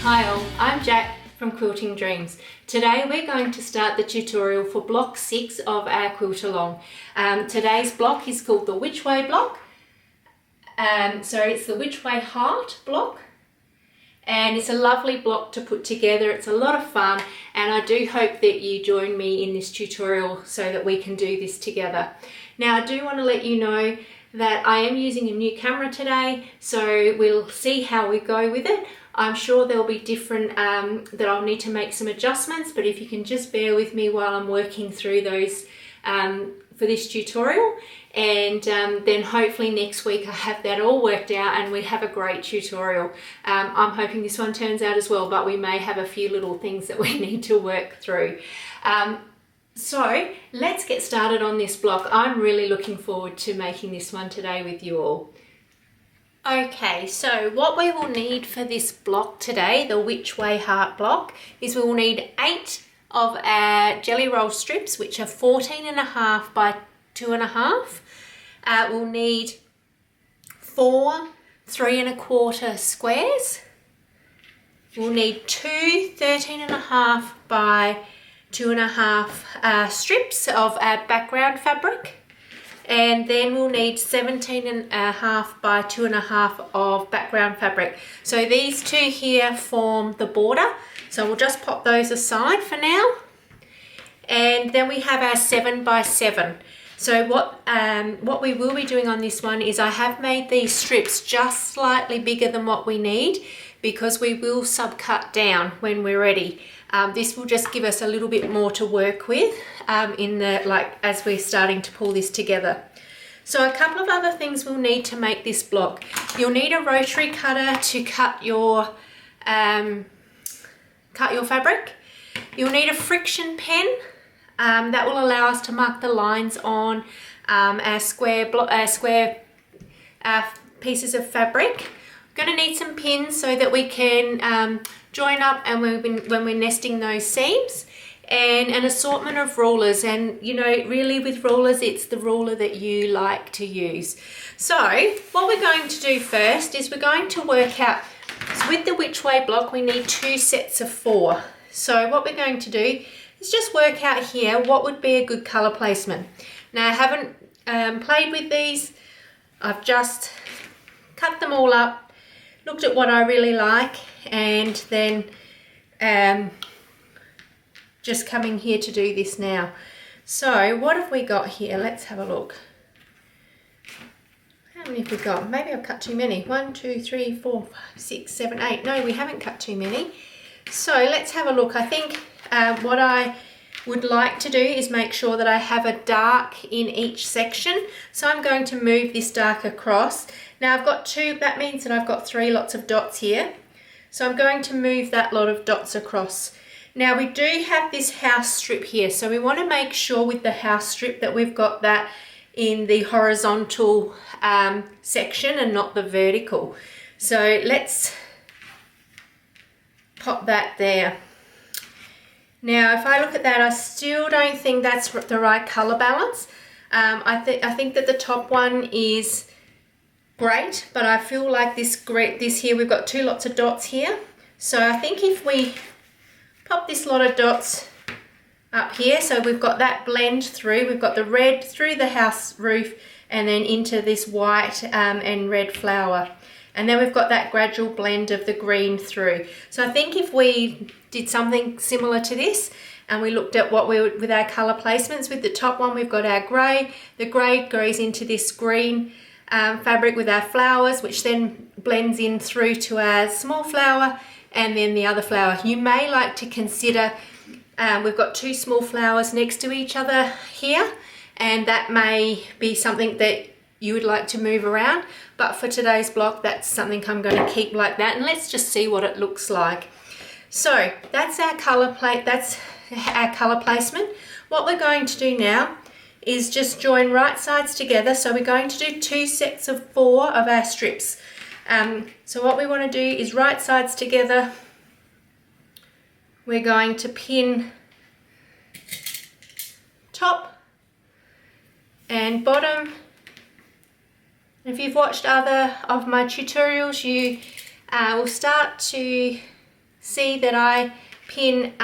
Hi all, I'm Jack from Quilting Dreams. Today we're going to start the tutorial for block 6 of our quilt along. Today's block is called the Which Way block. So it's the Which Way Heart block, and it's a lovely block to put together. It's a lot of fun, and I do hope that you join me in this tutorial so that we can do this together. Now I do want to let you know that I am using a new camera today, so we'll see how we go with it. I'm sure there'll be different, that I'll need to make some adjustments, but if you can just bear with me while I'm working through those for this tutorial, and then hopefully next week I have that all worked out and we have a great tutorial. I'm hoping this one turns out as well, but we may have a few little things that we need to work through. So let's get started on this block. I'm really looking forward to making this one today with you all. Okay, so what we will need for this block today, the Which Way Heart block, is we will need 8 of our jelly roll strips, which are 14.5 by 2.5. We'll need 4 3¼ squares. We'll need 2 13.5 by 2.5 strips of our background fabric. And then we'll need 17.5 by 2.5 of background fabric. So these two here form the border. So we'll just pop those aside for now. And then we have our 7 by 7. So what we will be doing on this one is I have made these strips just slightly bigger than what we need, because we will subcut down when we're ready. This will just give us a little bit more to work with as we're starting to pull this together. So a couple of other things we'll need to make this block. You'll need a rotary cutter to cut your fabric. You'll need a Frixion pen that will allow us to mark the lines on our square pieces of fabric. We're going to need some pins so that we can join up and when we're nesting those seams, and an assortment of rulers. And you know, really with rulers, it's the ruler that you like to use. So what we're going to do first is we're going to work out, so with the Which Way block we need 2 sets of 4. So what we're going to do is just work out here what would be a good colour placement. Now I haven't played with these, I've just cut them all up, looked at what I really like, and then just coming here to do this now. So what have we got here? Let's have a look. How many have we got? Maybe I've cut too many. 1 2 3 4 5 6 7 8. No, we haven't cut too many. So let's have a look. I think what I would like to do is make sure that I have a dark in each section. So I'm going to move this dark across. Now I've got 2, that means that I've got 3 lots of dots here. So I'm going to move that lot of dots across. Now we do have this house strip here, so we want to make sure with the house strip that we've got that in the horizontal section and not the vertical. So let's pop that there. Now if I look at that, I still don't think that's the right colour balance. I think that the top one is great, but I feel like this here, we've got 2 lots of dots here. So I think if we pop this lot of dots up here, so we've got that blend through, we've got the red through the house roof and then into this white and red flower. And then we've got that gradual blend of the green through. So I think if we did something similar to this and we looked at what we would with our colour placements, with the top one we've got our grey, the grey goes into this green fabric with our flowers, which then blends in through to our small flower and then the other flower. You may like to consider, we've got 2 small flowers next to each other here, and that may be something that you would like to move around, but for today's block that's something I'm going to keep like that, and let's just see what it looks like. So that's our colour placement. What we're going to do now is just join right sides together. So we're going to do 2 sets of 4 of our strips. So what we want to do is right sides together. We're going to pin top and bottom. If you've watched other of my tutorials, you will start to see that I pin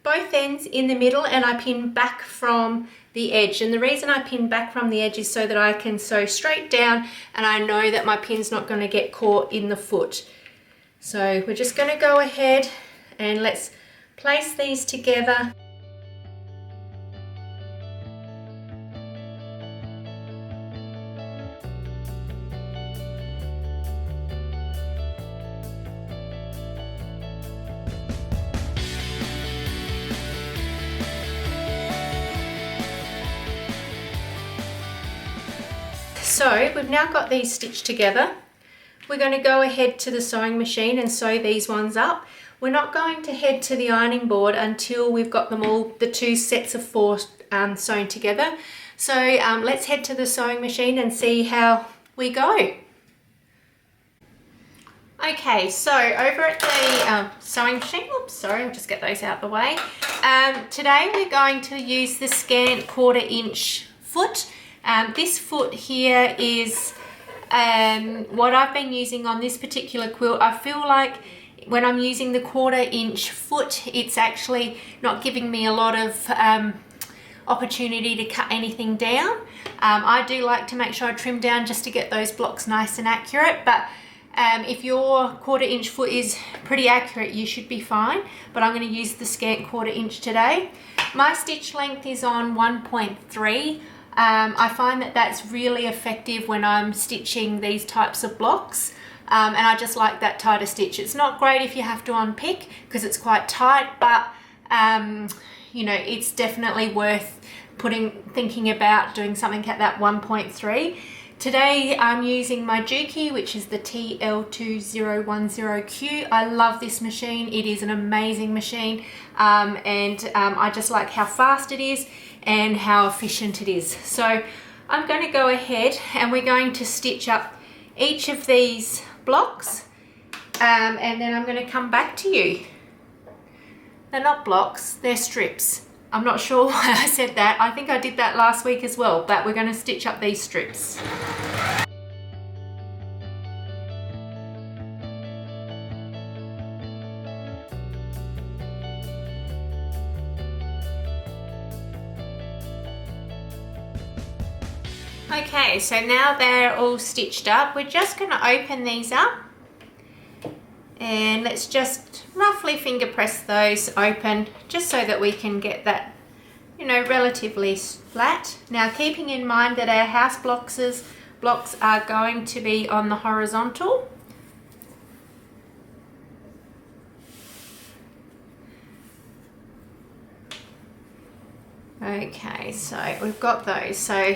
both ends in the middle, and I pin back from the edge. And the reason I pin back from the edge is so that I can sew straight down and I know that my pin's not going to get caught in the foot. So we're just going to go ahead and let's place these together. So we've now got these stitched together. We're going to go ahead to the sewing machine and sew these ones up. We're not going to head to the ironing board until we've got them all, the 2 sets of 4 sewn together. So let's head to the sewing machine and see how we go. Okay, so over at the sewing machine, oops, sorry, I'll just get those out of the way. Today we're going to use the scant 1/4 inch foot. This foot here is what I've been using on this particular quilt. I feel like when I'm using the 1/4 inch foot, it's actually not giving me a lot of opportunity to cut anything down. I do like to make sure I trim down just to get those blocks nice and accurate, but if your 1/4 inch foot is pretty accurate, you should be fine. But I'm going to use the scant 1/4 inch today. My stitch length is on 1.3. I find that that's really effective when I'm stitching these types of blocks, and I just like that tighter stitch. It's not great if you have to unpick because it's quite tight, but you know, it's definitely worth thinking about doing something at that 1.3. Today I'm using my Juke, which is the TL2010Q. I love this machine. It is an amazing machine, and I just like how fast it is and how efficient it is. So I'm going to go ahead and we're going to stitch up each of these blocks, and then I'm going to come back to you. They're not blocks, they're strips. I'm not sure why I said that. I think I did that last week as well, but we're going to stitch up these strips. Okay, so now they're all stitched up, we're just going to open these up and let's just roughly finger press those open just so that we can get that, you know, relatively flat. Now, keeping in mind that our house blocks are going to be on the horizontal. Okay, so we've got those. So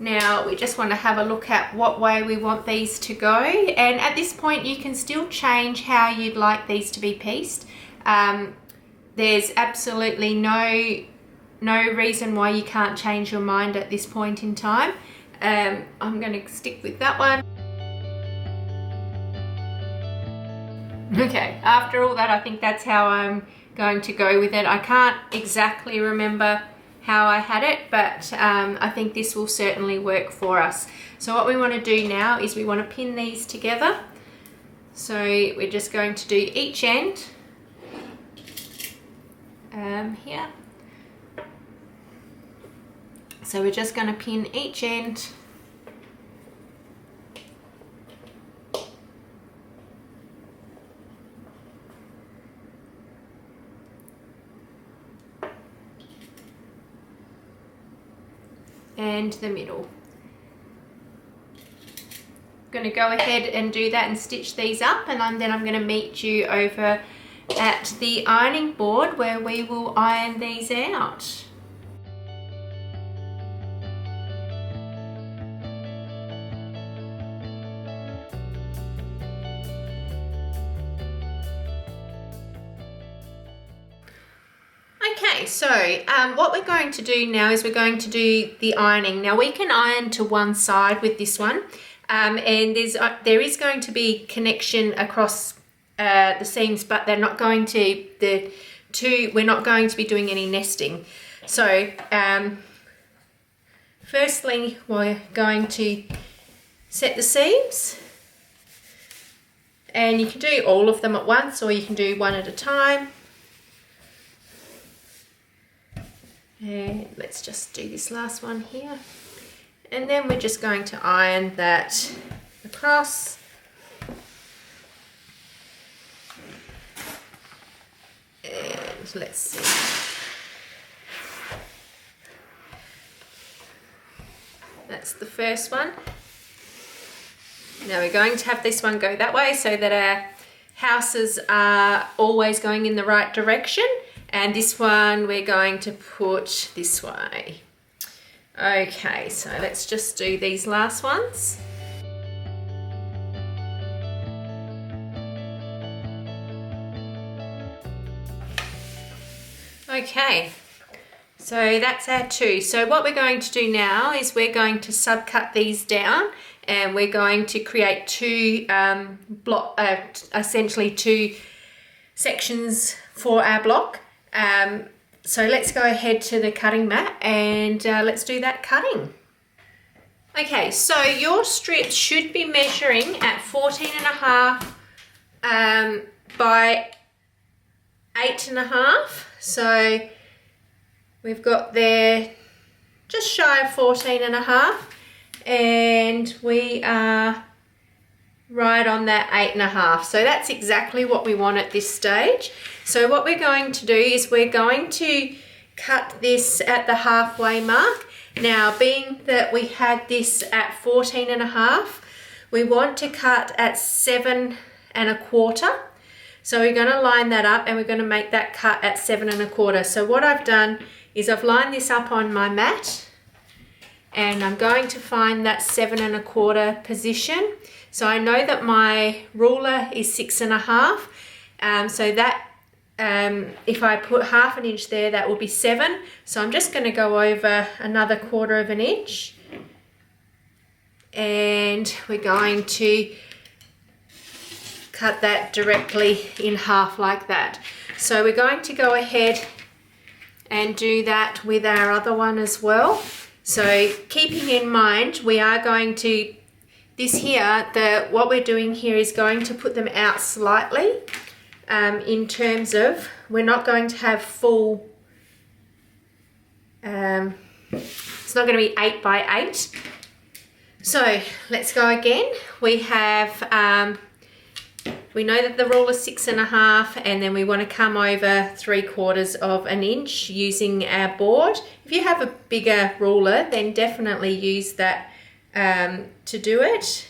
now we just want to have a look at what way we want these to go, and at this point you can still change how you'd like these to be pieced. There's absolutely no reason why you can't change your mind at this point in time. I'm going to stick with that one. Okay, after all that, I think that's how I'm going to go with it. I can't exactly remember how I had it, but I think this will certainly work for us. So what we want to do now is we want to pin these together. So we're just going to do each end here. So we're just going to pin each end and the middle. I'm going to go ahead and do that and stitch these up, and then I'm going to meet you over at the ironing board where we will iron these out. Okay, so what we're going to do now is we're going to do the ironing. Now we can iron to one side with this one, and there is going to be connection across the seams, but they're not going to we're not going to be doing any nesting. So firstly, we're going to set the seams, And you can do all of them at once, or you can do one at a time. And let's just do this last one here. And then we're just going to iron that across. And let's see. That's the first one. Now we're going to have this one go that way so that our houses are always going in the right direction. And this one we're going to put this way. Okay, so let's just do these last ones. Okay, so that's our two. So what we're going to do now is we're going to subcut these down, and we're going to create two essentially two sections for our block. So let's go ahead to the cutting mat and let's do that cutting. Okay, so your strips should be measuring at 14.5 by 8.5. So we've got there just shy of 14.5, and we are right on that 8.5. So that's exactly what we want at this stage. So what we're going to do is we're going to cut this at the halfway mark. Now, being that we had this at 14.5, we want to cut at 7.25. So we're going to line that up, and we're going to make that cut at 7.25. So what I've done is I've lined this up on my mat, and I'm going to find that 7.25 position. So I know that my ruler is 6.5. So that if I put half an inch there, that will be 7. So I'm just going to go over another 1/4 of an inch, and we're going to cut that directly in half like that. So we're going to go ahead and do that with our other one as well. So keeping in mind, we are going to, what we're doing here is going to put them out slightly in terms of, we're not going to have full, it's not going to be 8 by 8. So let's go again. We have, we know that the rule is 6.5, and then we want to come over 3/4 of an inch using our board. If you have a bigger ruler, then definitely use that to do it.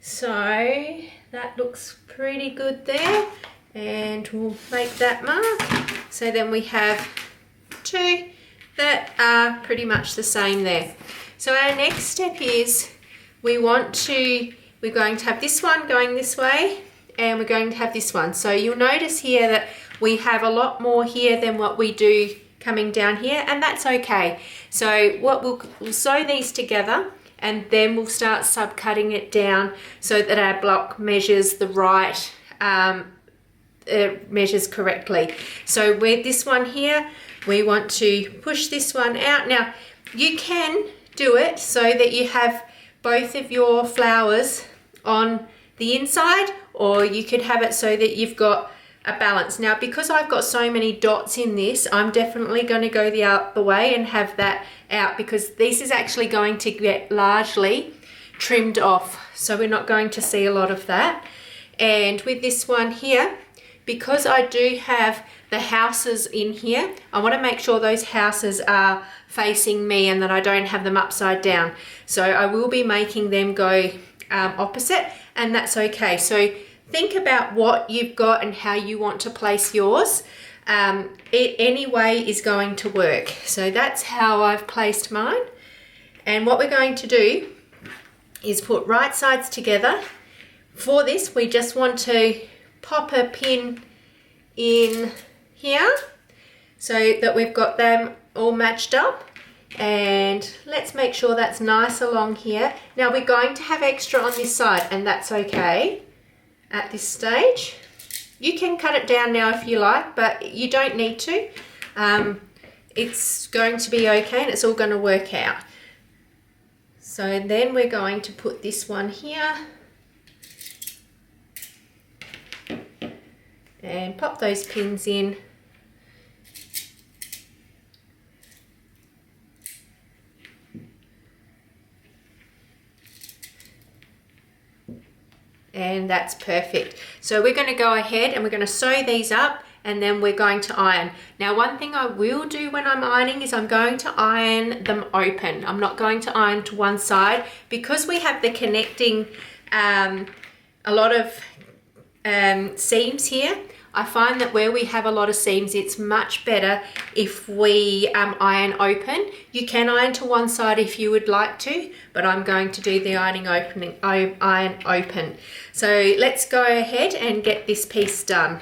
So that looks pretty good there, and we'll make that mark. So then we have two that are pretty much the same there. So our next step is we're going to have this one going this way, and we're going to have this one. So you'll notice here that we have a lot more here than what we do coming down here, and that's okay. So what we'll sew these together, and then we'll start subcutting it down so that our block measures the right, measures correctly. So with this one here, we want to push this one out. Now you can do it so that you have both of your flowers on the inside, or you could have it so that you've got a balance. Now, because I've got so many dots in this, I'm definitely going to go the other way and have that out, because this is actually going to get largely trimmed off. So we're not going to see a lot of that. And with this one here, because I do have the houses in here, I want to make sure those houses are facing me and that I don't have them upside down. So I will be making them go opposite, and that's okay. So think about what you've got and how you want to place yours. Any way is going to work. So that's how I've placed mine. And what we're going to do is put right sides together. For this, we just want to pop a pin in here so that we've got them all matched up. And let's make sure that's nice along here. Now we're going to have extra on this side, and that's okay at this stage. You can cut it down now if you like, but you don't need to. It's going to be okay, and it's all going to work out. So then we're going to put this one here, and pop those pins in. And that's perfect. So we're going to go ahead and we're going to sew these up, and then we're going to iron. Now, one thing I will do when I'm ironing is I'm going to iron them open. I'm not going to iron to one side because we have the connecting a lot of seams here. I find that where we have a lot of seams, it's much better if we iron open. You can iron to one side if you would like to, but I'm going to do the iron open. So let's go ahead and get this piece done.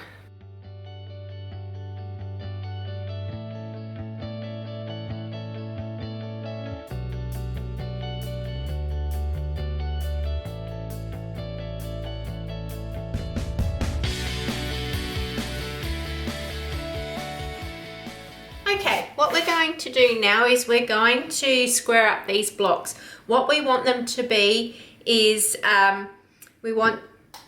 Okay, what we're going to do now is we're going to square up these blocks. What we want them to be is, we want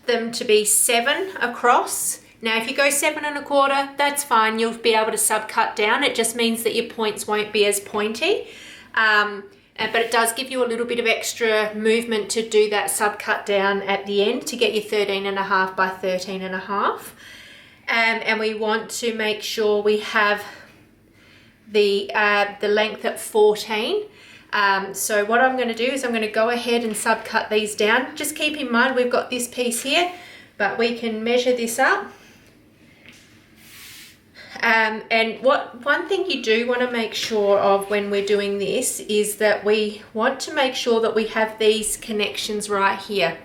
them to be 7 across. Now, if you go 7 1/4, that's fine. You'll be able to subcut down. It just means that your points won't be as pointy. But it does give you a little bit of extra movement to do that subcut down at the end to get your 13.5 by 13.5. And we want to make sure we have the length at 14. So what I'm going to do is I'm going to go ahead and subcut these down. Just keep in mind we've got this piece here, but we can measure this up. And one thing you do want to make sure of when we're doing this is that we want to make sure that we have these connections right here.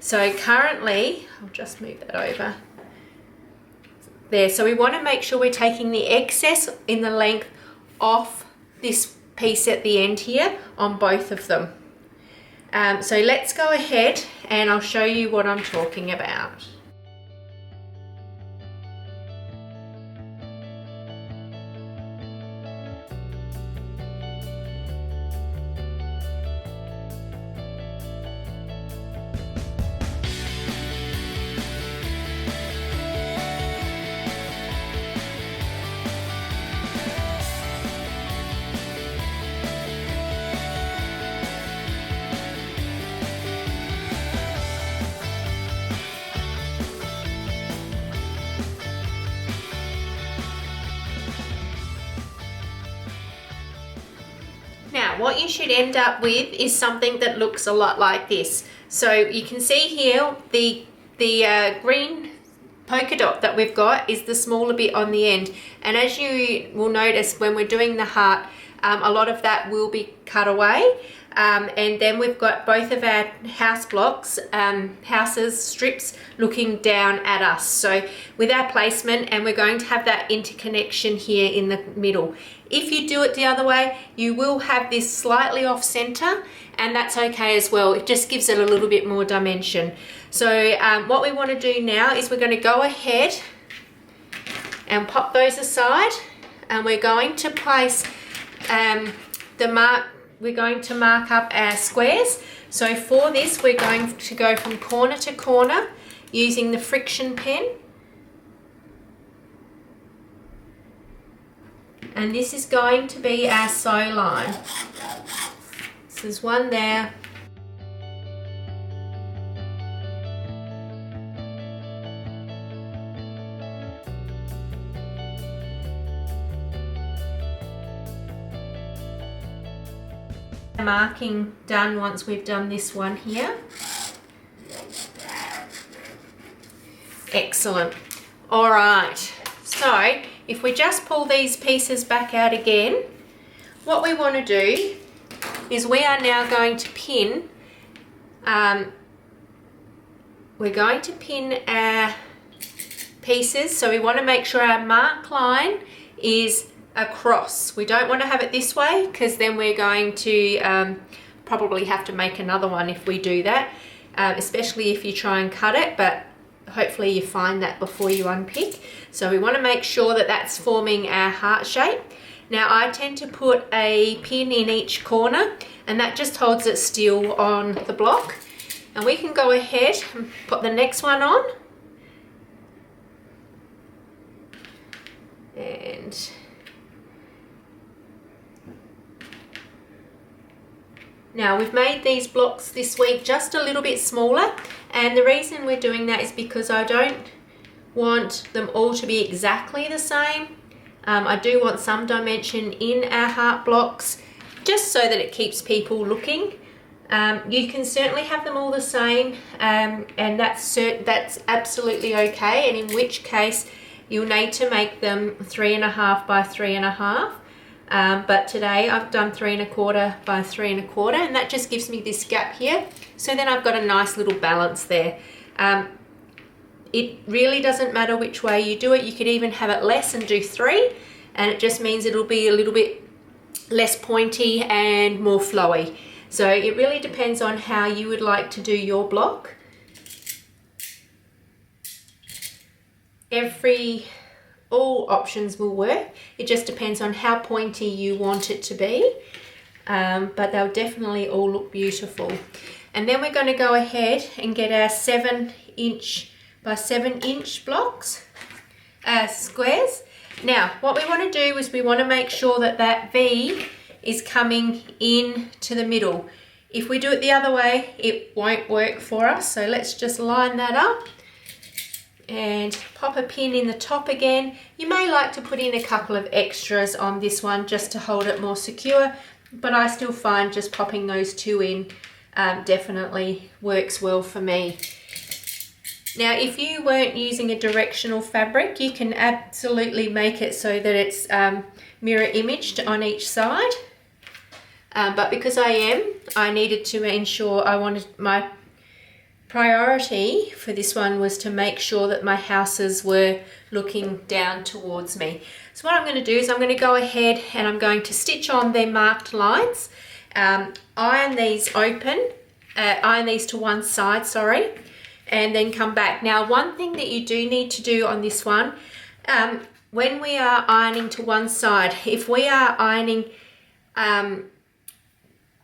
So currently, I'll just move that over there. So we want to make sure we're taking the excess in the length off this piece at the end here on both of them. So let's go ahead and I'll show you what I'm talking about. Now, what you should end up with is something that looks a lot like this. So you can see here the green polka dot that we've got is the smaller bit on the end. And as you will notice when we're doing the heart, a lot of that will be cut away. And then we've got both of our house blocks, houses, strips looking down at us. So with our placement, and we're going to have that interconnection here in the middle. If you do it the other way, you will have this slightly off center, and that's okay as well. It just gives it a little bit more dimension. So what we want to do now is we're going to go ahead and pop those aside, and we're going to place we're going to mark up our squares. So for this, we're going to go from corner to corner using the Frixion pen. And this is going to be our sew line. So there's one there. Marking done once we've done this one here. Excellent. All right, so if we just pull these pieces back out again, what we want to do is we are now going to pin, we're going to pin our pieces. So we want to make sure our mark line is across. We don't want to have it this way because then we're going to probably have to make another one if we do that, especially if you try and cut it, but hopefully you find that before you unpick. So we want to make sure that that's forming our heart shape. Now I tend to put a pin in each corner, and that just holds it still on the block. And we can go ahead and put the next one on. And now we've made these blocks this week just a little bit smaller, and the reason we're doing that is because I don't want them all to be exactly the same. I do want some dimension in our heart blocks, just so that it keeps people looking. You can certainly have them all the same, and that's absolutely okay, and in which case you'll need to make them 3.5 by 3.5. But today I've done 3.25 by 3.25, and that just gives me this gap here. So then I've got a nice little balance there. It really doesn't matter which way you do it. You could even have it less and do 3, and it just means it'll be a little bit less pointy and more flowy. So it really depends on how you would like to do your block. All options will work. It just depends on how pointy you want it to be, but they'll definitely all look beautiful. And then we're going to go ahead and get our 7" by 7" blocks, squares. Now what we want to do is we want to make sure that that V is coming in to the middle. If we do it the other way, it won't work for us. So let's just line that up and pop a pin in the top again. You may like to put in a couple of extras on this one just to hold it more secure, but I still find just popping those 2 in definitely works well for me. Now if you weren't using a directional fabric, you can absolutely make it so that it's mirror imaged on each side. But because I needed to ensure, my priority for this one was to make sure that my houses were looking down towards me. So what I'm going to do is I'm going to go ahead and I'm going to stitch on their marked lines, iron these to one side, sorry, and then come back. Now one thing that you do need to do on this one, when we are ironing to one side, if we are ironing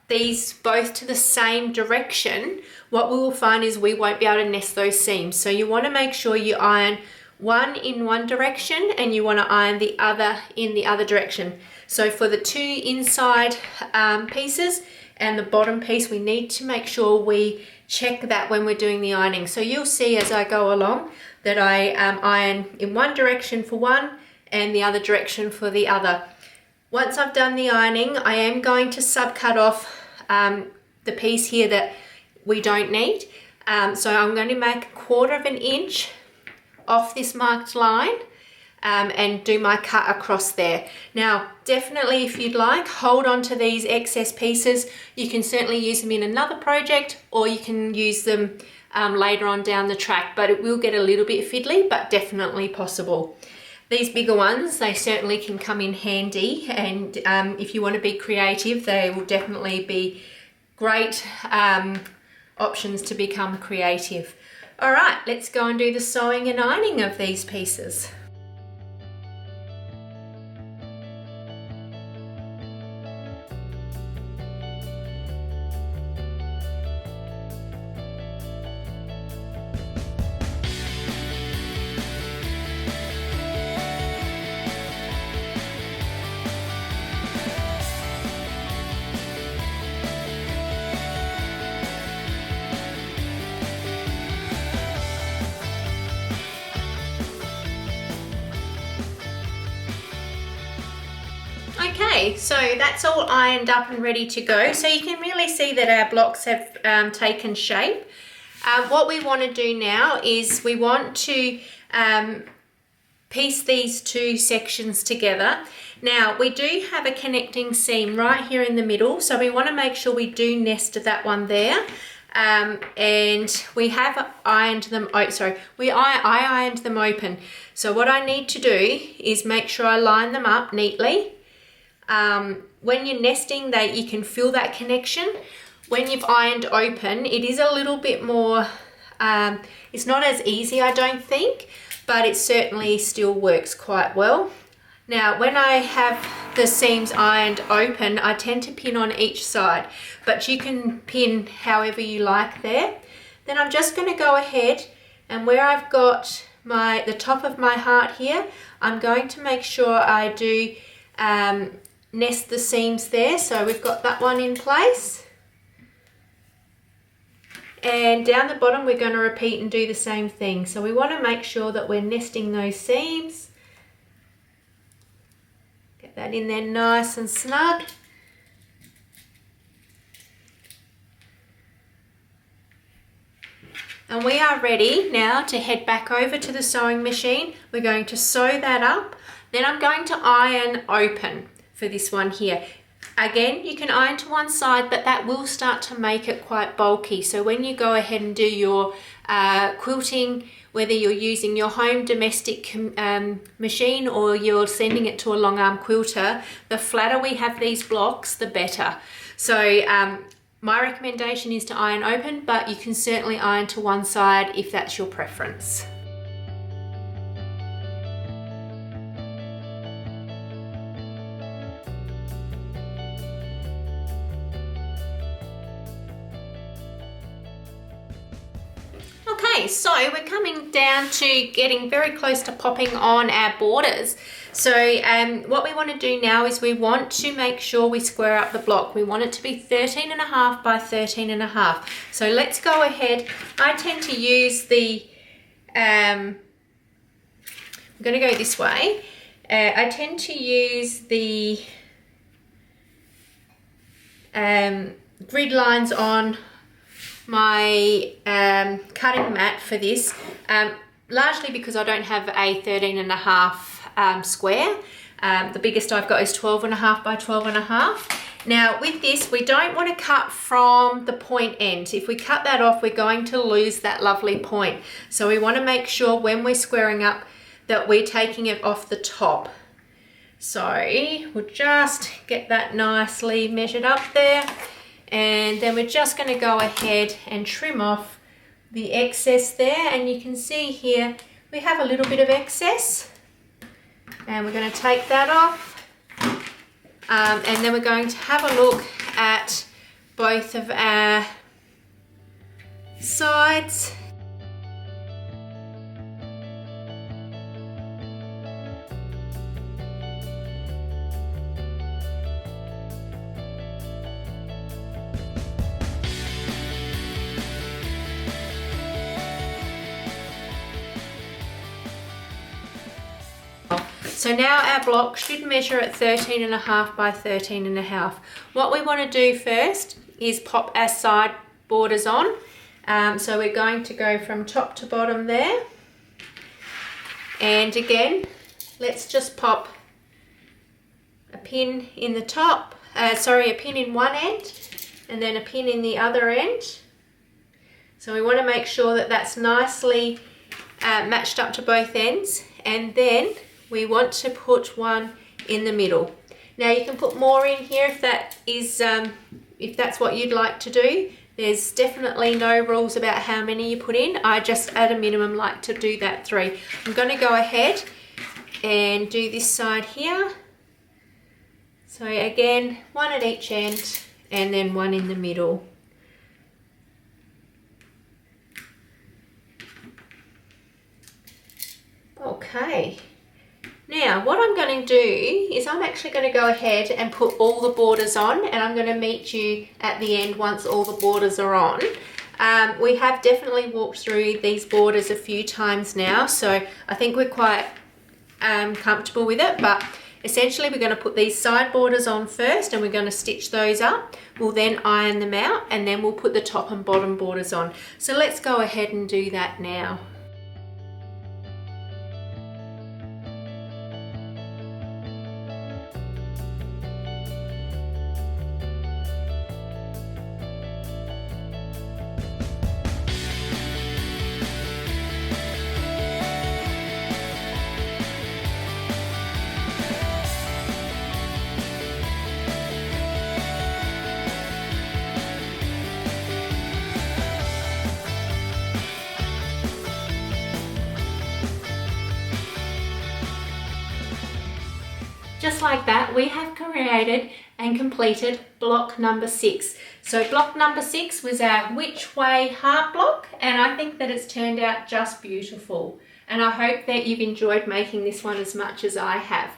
these both to the same direction, what we will find is we won't be able to nest those seams. So you want to make sure you iron one in one direction and you want to iron the other in the other direction. So for the 2 inside pieces and the bottom piece, we need to make sure we check that when we're doing the ironing. So you'll see as I go along that I iron in one direction for one and the other direction for the other. Once I've done the ironing, I am going to subcut off the piece here that we don't need. So I'm going to make 1/4 inch off this marked line and do my cut across there. Now definitely, if you'd like, hold on to these excess pieces. You can certainly use them in another project, or you can use them later on down the track, but it will get a little bit fiddly, but definitely possible. These bigger ones, they certainly can come in handy, and if you want to be creative, they will definitely be great options to become creative. All right, let's go and do the sewing and ironing of these pieces. Okay, so that's all ironed up and ready to go. So you can really see that our blocks have taken shape. What we want to do now is we want to piece these 2 sections together. Now we do have a connecting seam right here in the middle, so we want to make sure we do nest that one there. And we have ironed them, I ironed them open. So what I need to do is make sure I line them up neatly. When you're nesting, you can feel that connection. When you've ironed open, it is a little bit more, it's not as easy, I don't think, but it certainly still works quite well. Now, when I have the seams ironed open, I tend to pin on each side, but you can pin however you like there. Then I'm just going to go ahead, and where I've got the top of my heart here, I'm going to make sure I do nest the seams there. So we've got that one in place. And down the bottom we're going to repeat and do the same thing. So we want to make sure that we're nesting those seams. Get that in there nice and snug. And we are ready now to head back over to the sewing machine. We're going to sew that up. Then I'm going to iron open for this one here. Again, you can iron to one side, but that will start to make it quite bulky. So when you go ahead and do your quilting, whether you're using your home domestic machine or you're sending it to a long arm quilter, the flatter we have these blocks, the better. So my recommendation is to iron open, but you can certainly iron to one side if that's your preference. Okay, so we're coming down to getting very close to popping on our borders. So what we want to do now is we want to make sure we square up the block. We want it to be 13.5 by 13.5. So let's go ahead. I tend to use the, I'm going to go this way. I tend to use the grid lines on my cutting mat for this, largely because I don't have a 13.5 square. The biggest I've got is 12.5 by 12.5. Now with this, we don't want to cut from the point end. If we cut that off, we're going to lose that lovely point. So we want to make sure when we're squaring up that we're taking it off the top. So we'll just get that nicely measured up there. And then we're just going to go ahead and trim off the excess there. And you can see here, we have a little bit of excess. And we're going to take that off. And then we're going to have a look at both of our sides. So now our block should measure at 13.5 by 13.5. What we want to do first is pop our side borders on. So we're going to go from top to bottom there. And again, let's just pop a pin in the top, a pin in one end and then a pin in the other end. So we want to make sure that that's nicely matched up to both ends, and then we want to put one in the middle. Now you can put more in here if that is, if that's what you'd like to do. There's definitely no rules about how many you put in. I just at a minimum like to do that 3. I'm going to go ahead and do this side here. So again, one at each end and then one in the middle. Okay. Now what I'm going to do is I'm actually going to go ahead and put all the borders on, and I'm going to meet you at the end once all the borders are on. We have definitely walked through these borders a few times now, so I think we're quite comfortable with it, but essentially we're going to put these side borders on first and we're going to stitch those up. We'll then iron them out and then we'll put the top and bottom borders on. So let's go ahead and do that now. Just like that, we have created and completed block number 6. So block number 6 was our which way heart block, and I think that it's turned out just beautiful. and I hope that you've enjoyed making this one as much as I have.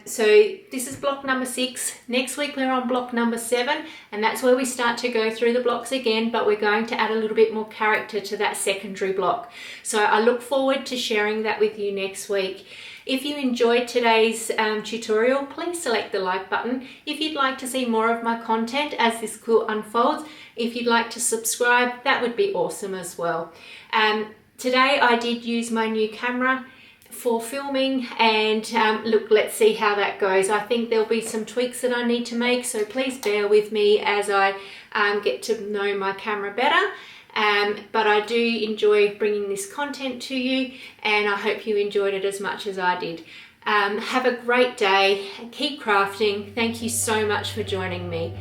So this is block number 6. Next week we're on block number 7, and that's where we start to go through the blocks again, but we're going to add a little bit more character to that secondary block. So I look forward to sharing that with you next week. If you enjoyed today's tutorial, please select the like button. If you'd like to see more of my content as this quilt unfolds, if you'd like to subscribe, that would be awesome as well. Today I did use my new camera for filming, and look, let's see how that goes. I think there'll be some tweaks that I need to make, so please bear with me as I get to know my camera better. But I do enjoy bringing this content to you, and I hope you enjoyed it as much as I did. Have a great day, keep crafting. Thank you so much for joining me.